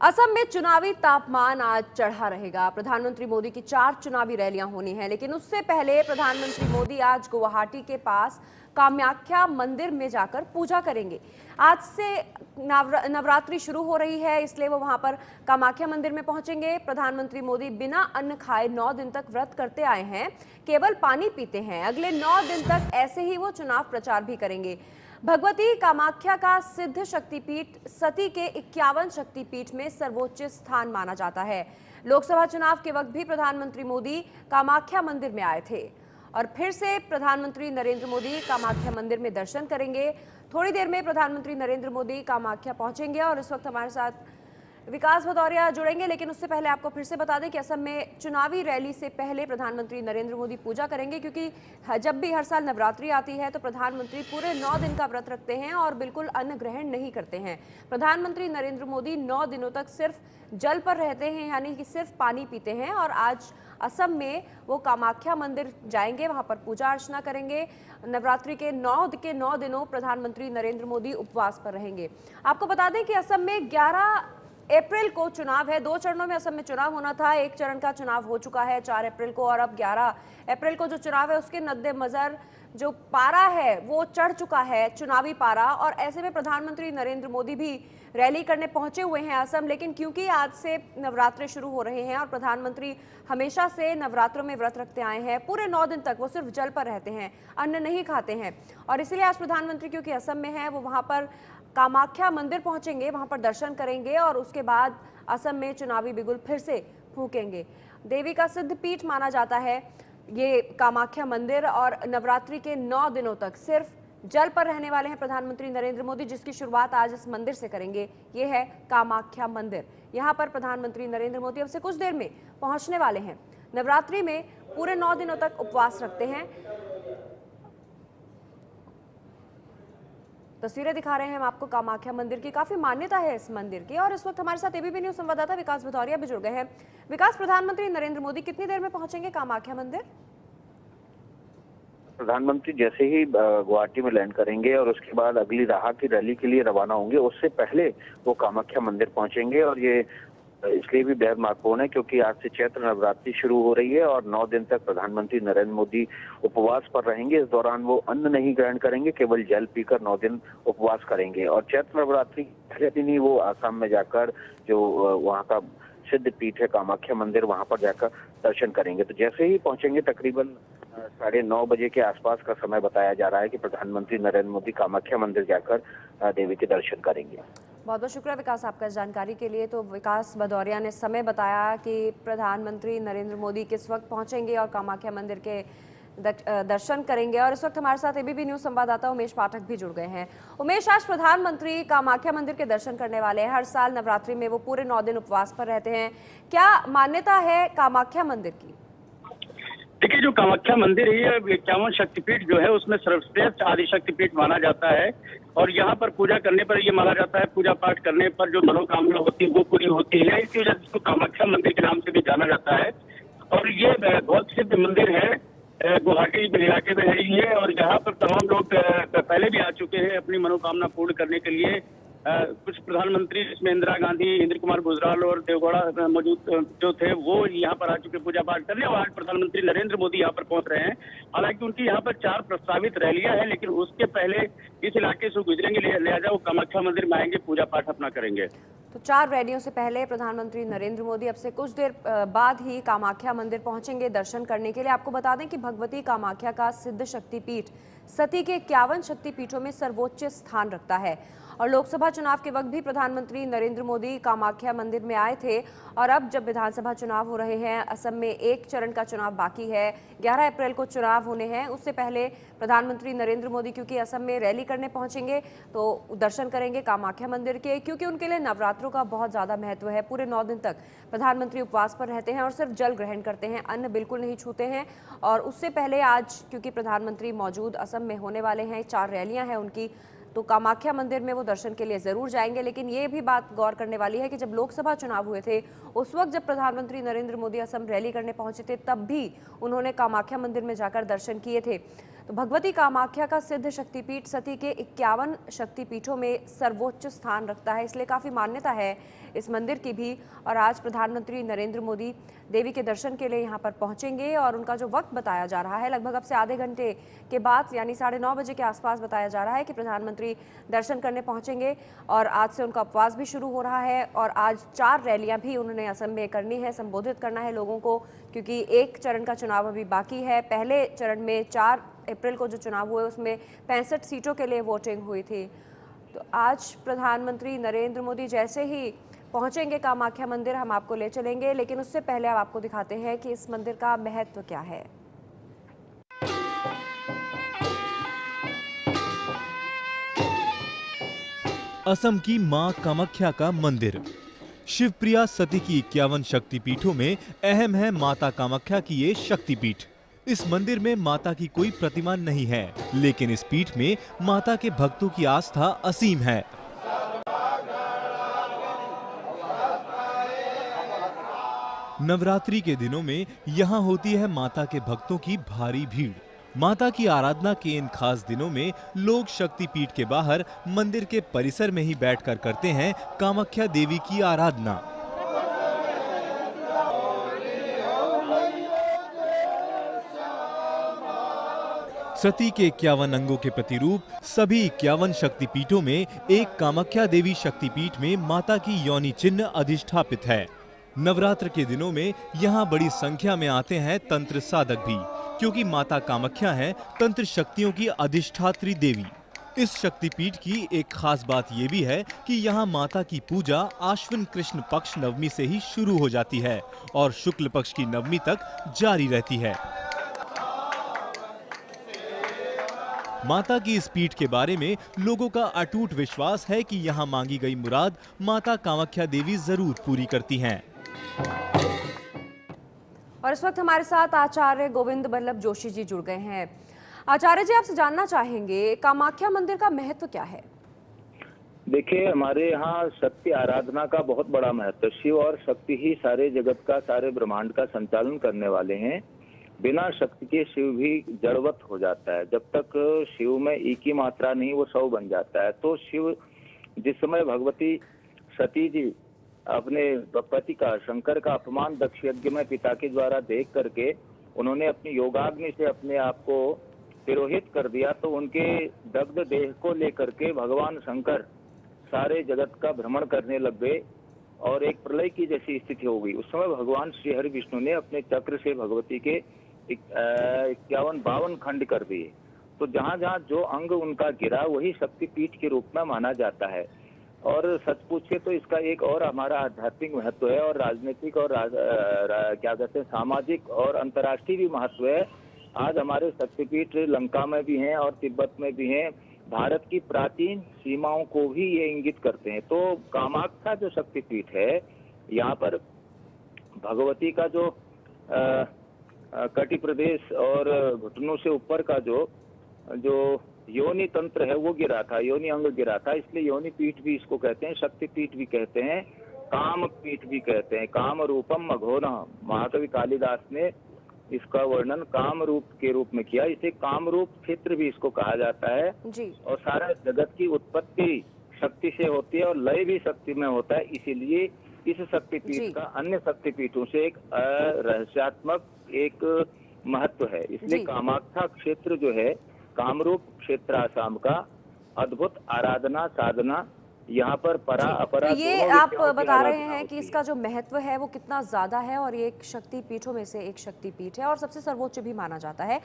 असम में चुनावी तापमान आज चढ़ा रहेगा। प्रधानमंत्री मोदी की 4 चुनावी रैलियां होनी हैं, लेकिन उससे पहले प्रधानमंत्री मोदी आज गुवाहाटी के पास कामाख्या मंदिर में जाकर पूजा करेंगे। आज से नवरात्रि शुरू हो रही है, इसलिए वो वहां पर कामाख्या मंदिर में पहुंचेंगे। प्रधानमंत्री मोदी बिना अन्न खाए 9 दिन तक व्रत करते आए हैं, केवल पानी पीते हैं। अगले 9 दिन तक ऐसे ही वो चुनाव प्रचार भी करेंगे। भगवती कामाख्या का सिद्ध शक्तिपीठ सती के 51 शक्तिपीठ में सर्वोच्च स्थान माना जाता है। लोकसभा चुनाव के वक्त भी प्रधानमंत्री मोदी कामाख्या मंदिर में आए थे और फिर से प्रधानमंत्री नरेंद्र मोदी कामाख्या मंदिर में दर्शन करेंगे। थोड़ी देर में प्रधानमंत्री नरेंद्र मोदी कामाख्या पहुंचेंगे और इस वक्त हमारे साथ विकास भदौरिया जुड़ेंगे, लेकिन उससे पहले आपको फिर से बता दें कि असम में चुनावी रैली से पहले प्रधानमंत्री नरेंद्र मोदी पूजा करेंगे, क्योंकि जब भी हर साल नवरात्रि आती है तो प्रधानमंत्री पूरे 9 दिन का व्रत रखते हैं और बिल्कुल अन्न ग्रहण नहीं करते हैं। प्रधानमंत्री नरेंद्र मोदी 9 दिनों तक सिर्फ जल पर रहते हैं, यानी कि सिर्फ पानी पीते हैं। और आज असम में वो कामाख्या मंदिर जाएंगे, वहां पर पूजा अर्चना करेंगे। नवरात्रि के 9 दिनों प्रधानमंत्री नरेंद्र मोदी उपवास पर रहेंगे। आपको बता दें कि असम में 11 अप्रैल को चुनाव है। 2 चरणों में असम में चुनाव होना था। एक चरण का चुनाव हो चुका है 4 अप्रैल को, और अब 11 अप्रैल को जो चुनाव है उसके मद्देनजर जो पारा है वो चढ़ चुका है, चुनावी पारा। और ऐसे में प्रधानमंत्री नरेंद्र मोदी भी रैली करने पहुंचे हुए हैं असम, लेकिन क्योंकि आज से नवरात्रे शुरू हो रहे हैं और प्रधानमंत्री हमेशा से नवरात्रों में व्रत रखते आए हैं, पूरे 9 दिन तक वो सिर्फ जल पर रहते हैं, अन्न नहीं खाते हैं। और इसलिए आज प्रधानमंत्री क्योंकि असम में है, वो वहां पर कामाख्या मंदिर पहुंचेंगे, वहां पर दर्शन करेंगे और उसके बाद असम में चुनावी बिगुल फिर से फूकेंगे। देवी का सिद्ध पीठ माना जाता है ये कामाख्या मंदिर, और नवरात्रि के 9 दिनों तक सिर्फ जल पर रहने वाले हैं प्रधानमंत्री नरेंद्र मोदी, जिसकी शुरुआत आज इस मंदिर से करेंगे। ये है कामाख्या मंदिर। यहाँ पर प्रधानमंत्री नरेंद्र मोदी अब से कुछ देर में पहुंचने वाले हैं। नवरात्रि में पूरे 9 दिनों तक उपवास रखते हैं। तस्वीरें दिखा रहे हैं हम आपको कामाख्या मंदिर की। काफी मान्यता है इस मंदिर की। और इस वक्त हमारे साथ एबीपी न्यूज संवाददाता विकास भदौरिया भी जुड़ गए हैं। विकास, प्रधानमंत्री नरेंद्र मोदी कितनी देर में पहुंचेंगे कामाख्या मंदिर? प्रधानमंत्री जैसे ही गुवाहाटी में लैंड करेंगे और उसके बाद अगली राह की रैली के लिए रवाना होंगे, उससे पहले वो कामाख्या मंदिर पहुंचेंगे। और ये इसलिए भी बेहद महत्वपूर्ण है क्योंकि आज से चैत्र नवरात्रि शुरू हो रही है और 9 दिन तक प्रधानमंत्री नरेंद्र मोदी उपवास पर रहेंगे। इस दौरान वो अन्न नहीं ग्रहण करेंगे, केवल जल पीकर 9 दिन उपवास करेंगे। और चैत्र नवरात्रि पहले दिन ही वो आसाम में जाकर जो वहाँ का सिद्ध पीठ है कामाख्या मंदिर, वहां पर जाकर दर्शन करेंगे। तो जैसे ही पहुंचेंगे, तकरीबन 9:30 बजे के आसपास का समय बताया जा रहा है कि प्रधानमंत्री नरेंद्र मोदी कामाख्या मंदिर जाकर देवी के दर्शन करेंगे। बहुत बहुत शुक्रिया विकास आपका इस जानकारी के लिए। तो विकास भदौरिया ने समय बताया कि प्रधानमंत्री नरेंद्र मोदी किस वक्त पहुंचेंगे और कामाख्या मंदिर के दर्शन करेंगे। और इस वक्त हमारे साथ एबीपी न्यूज संवाददाता उमेश पाठक भी जुड़ गए हैं। उमेश, आज प्रधानमंत्री कामाख्या मंदिर के दर्शन करने वाले हैं। हर साल नवरात्रि में वो पूरे 9 दिन उपवास पर रहते हैं। क्या मान्यता है कामाख्या मंदिर की? देखिए, जो कामाख्या मंदिर है ये 51 शक्तिपीठ जो है उसमें सर्वश्रेष्ठ आदि शक्तिपीठ माना जाता है। और यहाँ पर पूजा करने पर ये माना जाता है, पूजा पाठ करने पर जो मनोकामना होती है वो पूरी होती है। इसी वजह से इसको कामाख्या मंदिर के नाम से भी जाना जाता है। और ये बहुत सिद्ध मंदिर है, गुवाहाटी इलाके में है ये। और यहाँ पर तमाम लोग पहले भी आ चुके हैं अपनी मनोकामना पूर्ण करने के लिए। कुछ प्रधानमंत्री जिसमें इंदिरा गांधी, इंद्र कुमार गुजराल और देवगौड़ा मौजूद जो थे, वो यहाँ पर आ चुके पूजा पाठ करने। और आज प्रधानमंत्री नरेंद्र मोदी यहाँ पर पहुंच रहे हैं। हालांकि उनकी यहाँ पर 4 प्रस्तावित रैलियां हैं, लेकिन उसके पहले इस इलाके से गुजरेंगे, लिहाजा वो कामाख्या मंदिर में आएंगे, पूजा पाठ अपना करेंगे। तो 4 रैलियों से पहले प्रधानमंत्री नरेंद्र मोदी अब से कुछ देर बाद ही कामाख्या मंदिर पहुंचेंगे दर्शन करने के लिए। आपको बता दें कि भगवती कामाख्या का सिद्ध शक्तिपीठ सती के 51 शक्तिपीठों में सर्वोच्च स्थान रखता है। और लोकसभा चुनाव के वक्त भी प्रधानमंत्री नरेंद्र मोदी कामाख्या मंदिर में आए थे। और अब जब विधानसभा चुनाव हो रहे हैं, असम में एक चरण का चुनाव बाकी है, 11 अप्रैल को चुनाव होने हैं, उससे पहले प्रधानमंत्री नरेंद्र मोदी क्योंकि असम में रैली करने पहुंचेंगे तो दर्शन करेंगे कामाख्या मंदिर के, क्योंकि उनके लिए नवरात्रों का बहुत ज़्यादा महत्व है। पूरे 9 दिन तक प्रधानमंत्री उपवास पर रहते हैं और सिर्फ जल ग्रहण करते हैं, अन्न बिल्कुल नहीं छूते हैं। और उससे पहले आज क्योंकि प्रधानमंत्री मौजूद असम में होने वाले हैं, 4 रैलियां हैं उनकी, तो कामाख्या मंदिर में वो दर्शन के लिए जरूर जाएंगे। लेकिन ये भी बात गौर करने वाली है कि जब लोकसभा चुनाव हुए थे, उस वक्त जब प्रधानमंत्री नरेंद्र मोदी असम रैली करने पहुंचे थे, तब भी उन्होंने कामाख्या मंदिर में जाकर दर्शन किए थे। तो भगवती कामाख्या का सिद्ध शक्तिपीठ सती के 51 शक्तिपीठों में सर्वोच्च स्थान रखता है, इसलिए काफ़ी मान्यता है इस मंदिर की भी। और आज प्रधानमंत्री नरेंद्र मोदी देवी के दर्शन के लिए यहाँ पर पहुँचेंगे और उनका जो वक्त बताया जा रहा है, लगभग अब से आधे घंटे के बाद यानी 9:30 बजे के आसपास बताया जा रहा है कि प्रधानमंत्री दर्शन करने पहुँचेंगे। और आज से उनका उपवास भी शुरू हो रहा है और आज 4 रैलियाँ भी उन्होंने असम में करनी है, संबोधित करना है लोगों को, क्योंकि एक चरण का चुनाव अभी बाकी है। पहले चरण में 4 अप्रैल को जो चुनाव हुए उसमें 65 सीटों के लिए वोटिंग हुई थी। तो आज प्रधानमंत्री नरेंद्र मोदी जैसे ही पहुंचेंगे कामाख्या मंदिर, हम आपको ले चलेंगे, लेकिन उससे पहले अब आपको दिखाते हैं कि इस मंदिर का महत्व क्या है। असम की मां कामाख्या का मंदिर। शिवप्रिया सती की 51 शक्तिपीठों में अहम है माता कामाख्या की ये शक्तिपीठ। इस मंदिर में माता की कोई प्रतिमा नहीं है, लेकिन इस पीठ में माता के भक्तों की आस्था असीम है। नवरात्रि के दिनों में यहाँ होती है माता के भक्तों की भारी भीड़। माता की आराधना के इन खास दिनों में लोग शक्तिपीठ के बाहर मंदिर के परिसर में ही बैठकर करते हैं कामाख्या देवी की आराधना। सती के 51 अंगों के प्रतिरूप सभी 51 शक्तिपीठों में एक कामाख्या देवी शक्तिपीठ में माता की योनि चिन्ह अधिष्ठापित है। नवरात्र के दिनों में यहाँ बड़ी संख्या में आते हैं तंत्र साधक भी, क्योंकि माता कामाख्या है तंत्र शक्तियों की अधिष्ठात्री देवी। इस शक्तिपीठ की एक खास बात ये भी है कि यहाँ माता की पूजा आश्विन कृष्ण पक्ष नवमी से ही शुरू हो जाती है और शुक्ल पक्ष की नवमी तक जारी रहती है। माता की इस पीठ के बारे में लोगों का अटूट विश्वास है कि यहाँ मांगी गई मुराद माता कामाख्या देवी जरूर पूरी करती हैं। और इस वक्त हमारे साथ आचार्य गोविंद बल्लभ जोशी जी जुड़ गए हैं। आचार्य जी, आपसे जानना चाहेंगे कामाख्या मंदिर का महत्व क्या है? देखिए, हमारे यहाँ शक्ति आराधना का बहुत बड़ा महत्व। शिव और शक्ति ही सारे जगत का, सारे ब्रह्मांड का संचालन करने वाले हैं। बिना शक्ति के शिव भी जड़वत हो जाता है। जब तक शिव में एक ही मात्रा नहीं, वो 100 बन जाता है। तो शिव जिस समय भगवती सती जी अपने पति का, शंकर का अपमान दक्ष यज्ञ में पिता के द्वारा देख करके उन्होंने अपनी योगाग्नि से अपने आप को तिरोहित कर दिया, तो उनके दग्ध देह को लेकर के भगवान शंकर सारे जगत का भ्रमण करने लग गए और एक प्रलय की जैसी स्थिति हो गई। उस समय भगवान श्री हरि विष्णु ने अपने चक्र से भगवती के 51-52 खंड कर दिए। तो जहाँ जहाँ जो अंग उनका गिरा वही शक्तिपीठ के रूप में माना जाता है। और सच पूछे तो इसका एक और हमारा आध्यात्मिक महत्व है और राजनीतिक और क्या कहते हैं, सामाजिक और अंतर्राष्ट्रीय भी महत्व है। आज हमारे शक्तिपीठ लंका में भी हैं और तिब्बत में भी हैं। भारत की प्राचीन सीमाओं को भी ये इंगित करते हैं। तो कामाख्या जो शक्तिपीठ है, यहाँ पर भगवती का जो कटि प्रदेश और घुटनों से ऊपर का जो योनि तंत्र है वो गिरा था, योनि अंग गिरा था, इसलिए योनि पीठ भी इसको कहते हैं, शक्तिपीठ भी कहते हैं, काम पीठ भी कहते हैं। काम रूपम मघोना, महाकवि कालिदास ने इसका वर्णन काम रूप के रूप में किया। इसे काम रूप क्षेत्र भी इसको कहा जाता है जी। और सारा जगत की उत्पत्ति शक्ति से होती है और लय भी शक्ति में होता है। इसीलिए इस शक्तिपीठ का अन्य शक्तिपीठों से एक रहस्यात्मक एक महत्व है। इसलिए कामाख्या क्षेत्र जो है, कामरूप क्षेत्र आसाम का, अद्भुत आराधना साधना यहाँ पर परा अपरा। तो ये आप बता रहे हैं कि इसका जो महत्व है वो कितना ज्यादा है और ये एक शक्ति पीठों में से एक शक्ति पीठ है और सबसे सर्वोच्च भी माना जाता है।